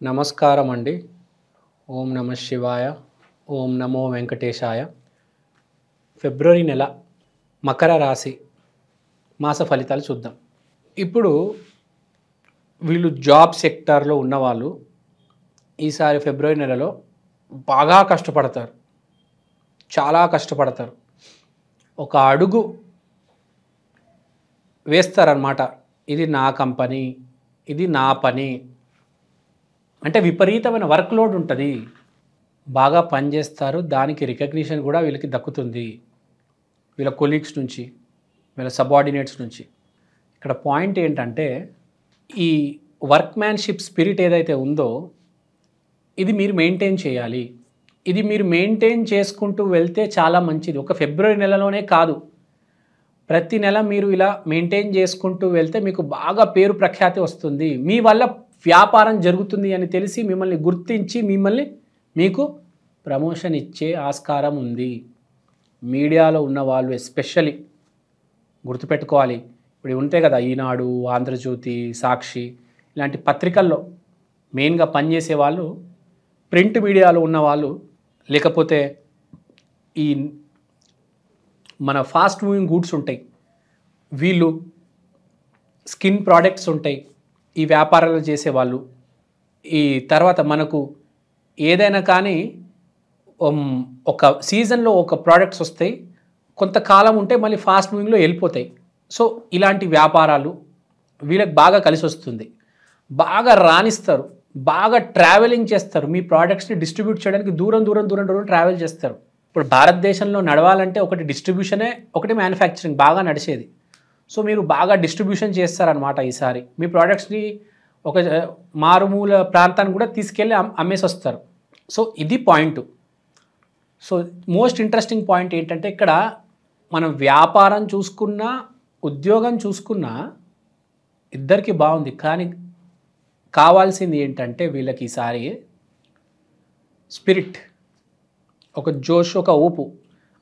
నమస్కారం అండి. ఓం నమ శివాయ. ఓం నమో వెంకటేశాయ. ఫిబ్రవరి నెల మకర రాశి మాస ఫలితాలు చూద్దాం. ఇప్పుడు వీళ్ళు జాబ్ సెక్టార్లో ఉన్నవాళ్ళు ఈసారి ఫిబ్రవరి నెలలో బాగా కష్టపడతారు. చాలా కష్టపడతారు. ఒక అడుగు వేస్తారనమాట. ఇది నా కంపెనీ, ఇది నా పని. అంటే విపరీతమైన వర్క్ లోడ్ ఉంటుంది. బాగా పనిచేస్తారు. దానికి రికగ్నిషన్ కూడా వీళ్ళకి దక్కుతుంది, వీళ్ళ కొలీగ్స్ నుంచి, వీళ్ళ సబార్డినేట్స్ నుంచి. ఇక్కడ పాయింట్ ఏంటంటే ఈ వర్క్మ్యాన్షిప్ స్పిరిట్ ఏదైతే ఉందో ఇది మీరు మెయింటైన్ చేయాలి. ఇది మీరు మెయింటైన్ చేసుకుంటూ వెళ్తే చాలా మంచిది. ఒక ఫిబ్రవరి నెలలోనే కాదు, ప్రతి నెల మీరు ఇలా మెయింటైన్ చేసుకుంటూ వెళ్తే మీకు బాగా పేరు ప్రఖ్యాతి వస్తుంది. మీ వల్ల వ్యాపారం జరుగుతుంది అని తెలిసి మిమ్మల్ని గుర్తించి మీకు ప్రమోషన్ ఇచ్చే ఆస్కారం ఉంది. మీడియాలో ఉన్న వాళ్ళు ఎస్పెషల్లీ గుర్తుపెట్టుకోవాలి. ఇప్పుడు ఉంటాయి కదా, ఈనాడు, ఆంధ్రజ్యోతి, సాక్షి ఇలాంటి పత్రికల్లో మెయిన్గా పనిచేసే వాళ్ళు, ప్రింట్ మీడియాలో ఉన్నవాళ్ళు, లేకపోతే ఈ మన ఫాస్ట్ మూవింగ్ గూడ్స్ ఉంటాయి, వీళ్ళు స్కిన్ ప్రోడక్ట్స్ ఉంటాయి, ఈ వ్యాపారాలు చేసేవాళ్ళు, ఈ తర్వాత మనకు ఏదైనా కానీ ఒక సీజన్లో ఒక ప్రోడక్ట్స్ వస్తాయి, కొంతకాలం ఉంటే మళ్ళీ ఫాస్ట్ మూవింగ్లో వెళ్ళిపోతాయి. సో ఇలాంటి వ్యాపారాలు వీళ్ళకి బాగా కలిసి వస్తుంది. బాగా రాణిస్తారు, బాగా ట్రావెలింగ్ చేస్తారు. మీ ప్రోడక్ట్స్ని డిస్ట్రిబ్యూట్ చేయడానికి దూరం ట్రావెల్ చేస్తారు. ఇప్పుడు భారతదేశంలో నడవాలంటే ఒకటి డిస్ట్రిబ్యూషనే, ఒకటి మ్యానుఫ్యాక్చరింగ్ బాగా నడిచేది. సో మీరు బాగా డిస్ట్రిబ్యూషన్ చేస్తారనమాట. ఈసారి మీ ప్రోడక్ట్స్ని ఒక మారుమూల ప్రాంతాన్ని కూడా తీసుకెళ్ళి అమ్మేసి వస్తారు. సో ఇది point. So most interesting point ఏంటంటే ఇక్కడ మనం వ్యాపారం చూసుకున్నా, ఉద్యోగం చూసుకున్నా ఇద్దరికి బాగుంది. కానీ కావాల్సింది ఏంటంటే వీళ్ళకి ఈసారి స్పిరిట్, ఒక జోష్, ఒక ఊపు.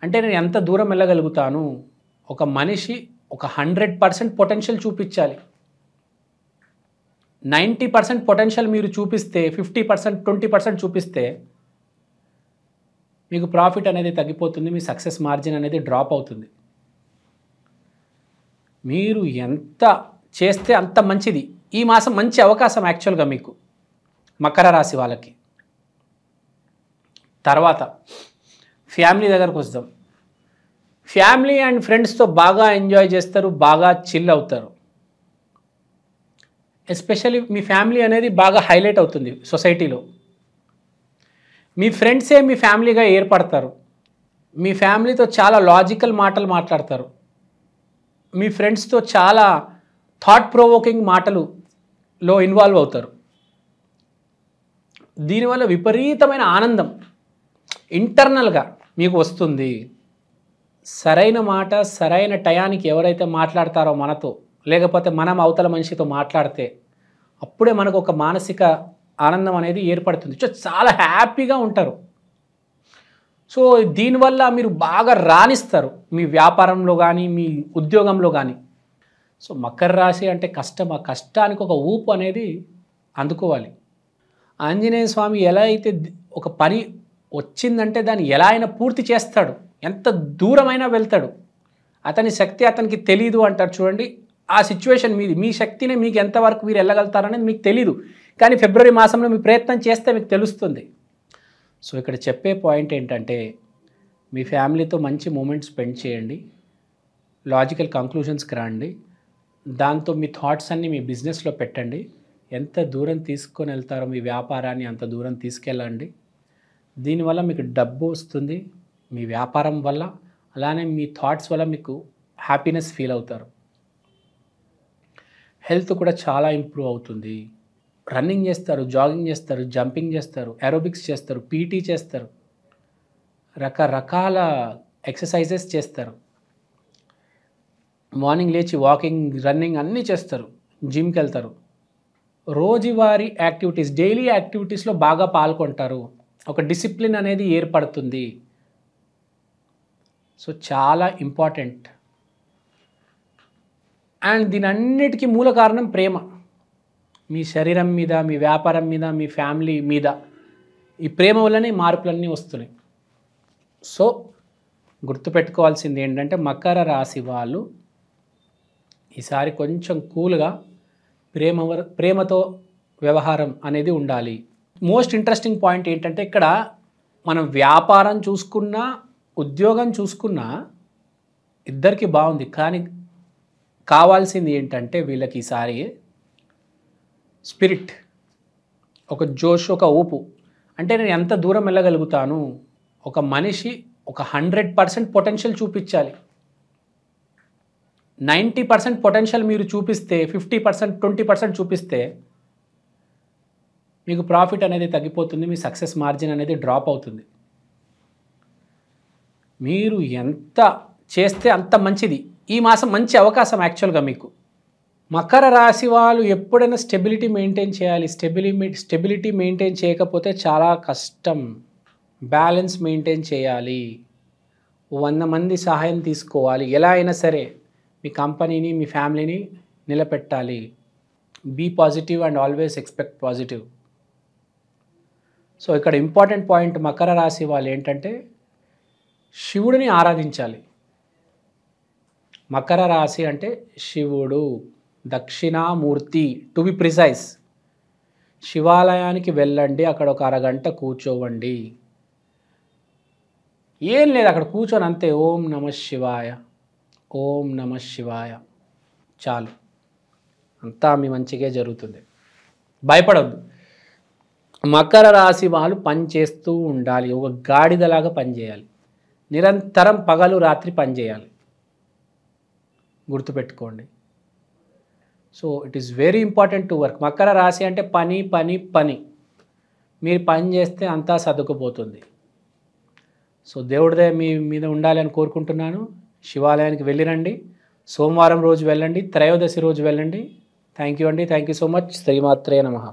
అంటే నేను ఎంత దూరం వెళ్ళగలుగుతాను. ఒక మనిషి ఒక 100% పొటెన్షియల్ చూపించాలి. 90% పొటెన్షియల్ మీరు చూపిస్తే, 50%, 20% చూపిస్తే మీకు ప్రాఫిట్ అనేది తగ్గిపోతుంది. మీ సక్సెస్ మార్జిన్ అనేది డ్రాప్ అవుతుంది. మీరు ఎంత చేస్తే అంత మంచిది. ఈ మాసం మంచి అవకాశం యాక్చువల్గా మీకు మకర రాశి వాళ్ళకి. తర్వాత ఫ్యామిలీ దగ్గరకు వద్దాం. ఫ్యామిలీ అండ్ ఫ్రెండ్స్తో బాగా ఎంజాయ్ చేస్తారు, బాగా చిల్ అవుతారు. ఎస్పెషల్లీ మీ ఫ్యామిలీ అనేది బాగా హైలైట్ అవుతుంది సొసైటీలో. మీ ఫ్రెండ్సే మీ ఫ్యామిలీగా ఏర్పడతారు. మీ ఫ్యామిలీతో చాలా లాజికల్ మాటలు మాట్లాడతారు. మీ ఫ్రెండ్స్తో చాలా థాట్ ప్రొవోకింగ్ మాటలులో ఇన్వాల్వ్ అవుతారు. దీనివల్ల విపరీతమైన ఆనందం ఇంటర్నల్గా మీకు వస్తుంది. సరైన మాట సరైన టయానికి ఎవరైతే మాట్లాడతారో మనతో, లేకపోతే మనం అవతల మనిషితో మాట్లాడితే అప్పుడే మనకు ఒక మానసిక ఆనందం అనేది ఏర్పడుతుంది. సో చాలా హ్యాపీగా ఉంటారు. సో దీనివల్ల మీరు బాగా రాణిస్తారు మీ వ్యాపారంలో కానీ, మీ ఉద్యోగంలో కానీ. సో మకర రాశి అంటే కష్టం. ఆ కష్టానికి ఒక ఊపు అనేది అందుకోవాలి. ఆంజనేయ స్వామి ఎలా అయితే ఒక పని వచ్చిందంటే దాన్ని ఎలా అయినా పూర్తి చేస్తాడు, ఎంత దూరమైనా వెళ్తాడు. అతని శక్తి అతనికి తెలీదు అంటారు చూడండి. ఆ సిచ్యువేషన్ మీది. మీ శక్తిని మీకు ఎంతవరకు మీరు వెళ్ళగలుగుతారనేది మీకు తెలీదు. కానీ ఫిబ్రవరి మాసంలో మీ ప్రయత్నం చేస్తే మీకు తెలుస్తుంది. సో ఇక్కడ చెప్పే పాయింట్ ఏంటంటే మీ ఫ్యామిలీతో మంచి మూమెంట్ స్పెండ్ చేయండి, లాజికల్ కంక్లూషన్స్కి రండి. దాంతో మీ థాట్స్ అన్నీ మీ బిజినెస్లో పెట్టండి. ఎంత దూరం తీసుకొని వెళ్తారో మీ వ్యాపారాన్ని అంత దూరం తీసుకెళ్ళండి. దీనివల్ల మీకు డబ్బు వస్తుంది మీ వ్యాపారం వల్ల, అలానే మీ థాట్స్ వల్ల మీకు హ్యాపీనెస్ ఫీల్ అవుతారు. హెల్త్ కూడా చాలా ఇంప్రూవ్ అవుతుంది. రన్నింగ్ చేస్తారు, జాగింగ్ చేస్తారు, జంపింగ్ చేస్తారు, ఏరోబిక్స్ చేస్తారు, పీటీ చేస్తారు, రకరకాల ఎక్సర్సైజెస్ చేస్తారు. మార్నింగ్ లేచి వాకింగ్, రన్నింగ్ అన్నీ చేస్తారు, జిమ్కి వెళ్తారు. రోజువారీ యాక్టివిటీస్, డైలీ యాక్టివిటీస్లో బాగా పాల్గొంటారు. ఒక డిసిప్లిన్ అనేది ఏర్పడుతుంది. సో చాలా ఇంపార్టెంట్. అండ్ దీని అన్నిటికీ మూల కారణం ప్రేమ. మీ శరీరం మీద, మీ వ్యాపారం మీద, మీ ఫ్యామిలీ మీద ఈ ప్రేమ వల్లనే మార్పులన్నీ వస్తున్నాయి. సో గుర్తుపెట్టుకోవాల్సింది ఏంటంటే మకర రాశి వాళ్ళు ఈసారి కొంచెం కూల్గా ప్రేమతో వ్యవహారం అనేది ఉండాలి. మోస్ట్ ఇంట్రెస్టింగ్ పాయింట్ ఏంటంటే ఇక్కడ మనం వ్యాపారం చూసుకున్నా, ఉద్యోగం చూసుకున్నా ఇద్దరికి బాగుంది. కానీ కావాల్సింది ఏంటంటే వీళ్ళకి ఈసారి స్పిరిట్, ఒక జోష్, ఒక ఊపు. అంటే నేను ఎంత దూరం వెళ్ళగలుగుతాను, ఒక మనిషి ఒక 100% పొటెన్షియల్ చూపించాలి. 90% పొటెన్షియల్ మీరు చూపిస్తే 50%, 20% చూపిస్తే మీకు ప్రాఫిట్ అనేది తగ్గిపోతుంది, మీ సక్సెస్ మార్జిన్ అనేది డ్రాప్ అవుతుంది. మీరు ఎంత చేస్తే అంత మంచిది. ఈ మాసం మంచి అవకాశం యాక్చువల్గా మీకు. మకర రాశి వాళ్ళు ఎప్పుడైనా స్టెబిలిటీ మెయింటైన్ చేయాలి. స్టెబిలిటీ మెయింటైన్ చేయకపోతే చాలా కష్టం. బ్యాలెన్స్ మెయింటైన్ చేయాలి. 100 మంది సహాయం తీసుకోవాలి. ఎలా అయినా సరే మీ కంపెనీని, మీ ఫ్యామిలీని నిలబెట్టాలి. Be positive and always expect positive. So ఇక్కడ ఇంపార్టెంట్ పాయింట్ మకర రాశి వాళ్ళు ఏంటంటే శివుడిని ఆరాధించాలి. మకర రాశి అంటే శివుడు, దక్షిణామూర్తి టు బి ప్రిసైజ్. శివాలయానికి వెళ్ళండి, అక్కడ ఒక అరగంట కూర్చోవండి. ఏం లేదు, అక్కడ కూర్చొని అంతే ఓం నమ శివాయ, ఓం నమ శివాయ, చాలు. అంతా మీ మంచిగా జరుగుతుంది. భయపడవద్దు. మకర రాశి వాళ్ళు పని చేస్తూ ఉండాలి. ఒక గాడిదలాగా పనిచేయాలి. నిరంతరం పగలు రాత్రి పనిచేయాలి. గుర్తుపెట్టుకోండి. So it is very important to work. Makar రాశి అంటే పని పని పని. మీరు పని చేస్తే అంతా సర్దుకుపోతుంది. సో దేవుడిదే మీ మీద ఉండాలి అని కోరుకుంటున్నాను. శివాలయానికి వెళ్ళిరండి. సోమవారం రోజు వెళ్ళండి, త్రయోదశి రోజు వెళ్ళండి. థ్యాంక్ యూ అండి. Thank you so much. శ్రీమాత్రే నమః.